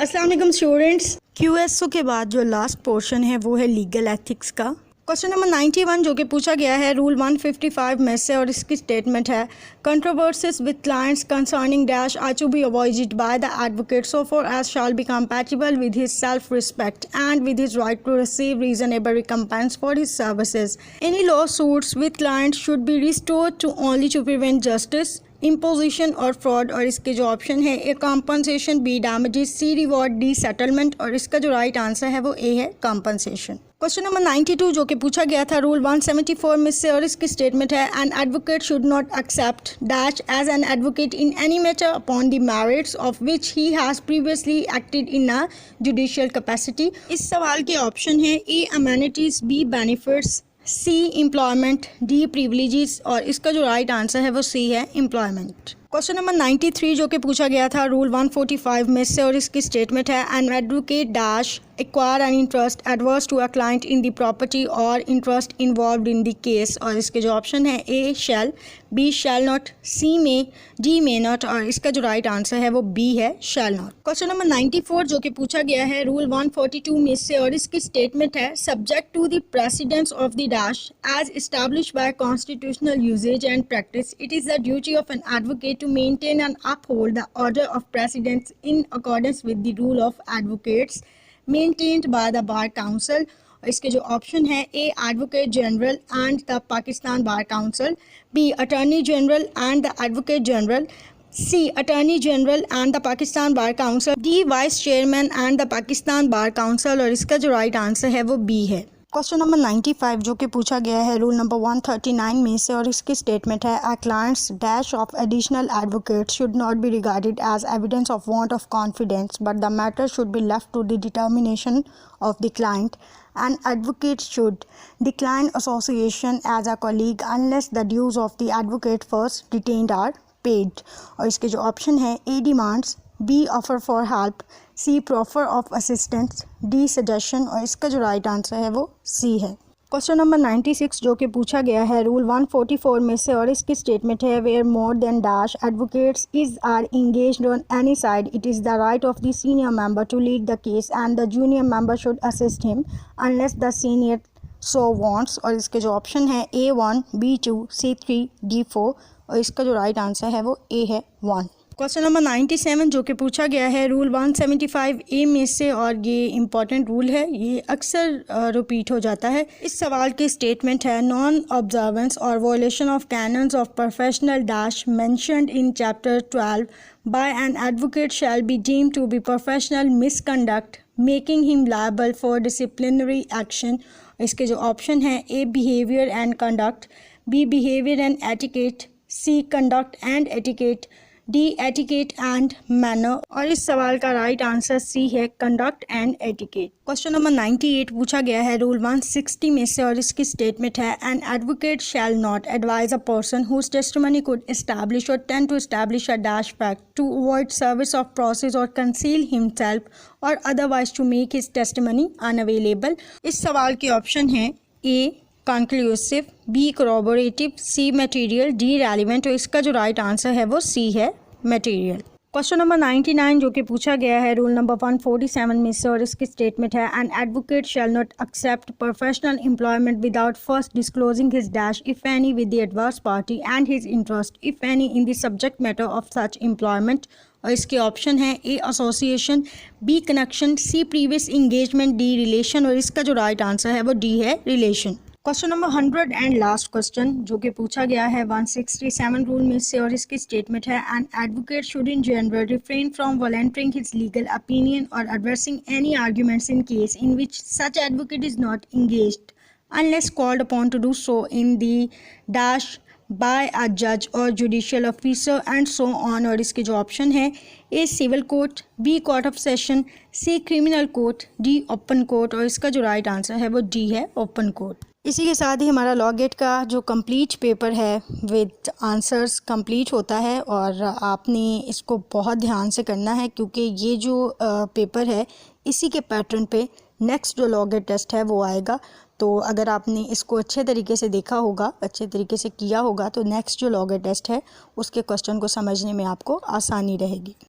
अस्सलाम वालेकुम students. QSO के बाद जो लास्ट पोर्शन है वो है लीगल एथिक्स का। क्वेश्चन नंबर 91 जो कि पूछा गया है रूल 155 में से, और इसकी स्टेटमेंट है controversies with clients concerning dash are to be avoided by the advocate so for as shall be compatible with his self respect and with his right to receive reasonable recompense for his services. Any law suits with clients should be restored to only to prevent justice, imposition और fraud. और इसके जो option है A compensation, B damages, C reward, D settlement. और इसका जो right answer है वो ए है कॉम्पनसेशन। क्वेश्चन नंबर 92 जो कि पूछा गया था रूल 174 में से, और इसकी स्टेटमेंट है an advocate should not accept dash as an advocate in any matter upon the merits of which he has previously acted in a judicial capacity. इस सवाल के ऑप्शन है A amenities, B benefits, C employment, D privileges. और इसका जो right answer है वो सी है एम्प्लॉयमेंट। क्वेश्चन नंबर 93 जो कि पूछा गया था रूल 145 में से, और इसकी स्टेटमेंट है an advocate dash acquire an interest adverse to a client in the property or interest involved in the case. और इसके जो ऑप्शन है ए शैल, बी शैल नॉट, सी में, डी में नॉट। और इसका जो राइट आंसर है वो बी है शैल नॉट। क्वेश्चन नंबर 94 जो कि पूछा गया है रूल 142 में से, और इसकी स्टेटमेंट है subject to the precedence of the dash as established by constitutional usages and practice it is the duty of an advocate to maintain and uphold the order of precedence in accordance with the rule of advocates maintained by the Bar Council। और इसके जो option है A advocate general and the Pakistan bar council, B attorney general and the advocate general, C attorney general and the Pakistan bar council, D vice chairman and the Pakistan bar council. और इसका जो right answer है वो B है। Question number 95 जो कि पूछा गया है रूल नंबर 139 में से, और इसकी स्टेटमेंट है a client's dash of additional advocate should not be regarded as evidence of want of confidence but the matter should be left to the determination of the client. An advocate should decline association as a colleague unless the dues of the advocate first retained are paid। और इसके जो option है A demands, B offer for help, C proffer of assistance, D suggestion. और इसका जो right answer है वो सी है। क्वेश्चन नंबर 96 जो कि पूछा गया है रूल 144 में से, और इसकी स्टेटमेंट है where more than dash advocates is are engaged on any side it is the right of the senior member to lead the case and the junior member should assist him unless the senior so wants. और इसके जो option है A1, B2, C3, D4। और इसका जो right answer है वो ए है 1। क्वेश्चन नंबर 97 जो कि पूछा गया है रूल 175A में से, और ये इम्पॉर्टेंट रूल है, ये अक्सर रिपीट हो जाता है। इस सवाल की स्टेटमेंट है non observance or violation of canons of professional dash mentioned in chapter 12 by an advocate shall be deemed to be professional misconduct making him liable for disciplinary action. इसके जो ऑप्शन है A behaviour and conduct, B behaviour and etiquette, C conduct and etiquette, D etiquette and manner. और इस सवाल का right answer C है conduct and etiquette. Question number 98 पूछा गया है रूल 160 में से, और इसकी स्टेटमेंट है an advocate shall not advise a person whose testimony could establish or tend to establish a dash fact to avoid service of process or conceal himself or otherwise to make his testimony unavailable. इस सवाल के option है A conclusive, B corroborative, C material, D relevant. और इसका जो right answer है वो सी है मटेरियल। क्वेश्चन नंबर 99 जो कि पूछा गया है रूल नंबर 147 में से, और इसकी स्टेटमेंट है an advocate shall not accept professional employment without first disclosing his dash if any with the adverse party and his interest if any in the subject matter of such employment. और इसके option है A association, B connection, C previous engagement, D relation. और इसका जो right answer है वो D है relation. Question number 100 and last question जो कि पूछा गया है 167 रूल में से, और इसकी स्टेटमेंट है an advocate should in general refrain from volunteering his legal opinion or addressing any arguments in case in which such advocate is not engaged unless called upon to do so in the dash by a जज or judicial officer and so on. और इसके जो option है A civil court, B court of session, C criminal court, D open court. और इसका जो right answer है वो डी है ओपन कोर्ट। इसी के साथ ही हमारा लॉ गेट का जो कंप्लीट पेपर है विद आंसर्स कंप्लीट होता है, और आपने इसको बहुत ध्यान से करना है क्योंकि ये जो पेपर है इसी के पैटर्न पे नेक्स्ट जो लॉ गेट टेस्ट है वो आएगा। तो अगर आपने इसको अच्छे तरीके से देखा होगा, अच्छे तरीके से किया होगा, तो नेक्स्ट जो लॉ गेट टेस्ट है उसके क्वेश्चन को समझने में आपको आसानी रहेगी।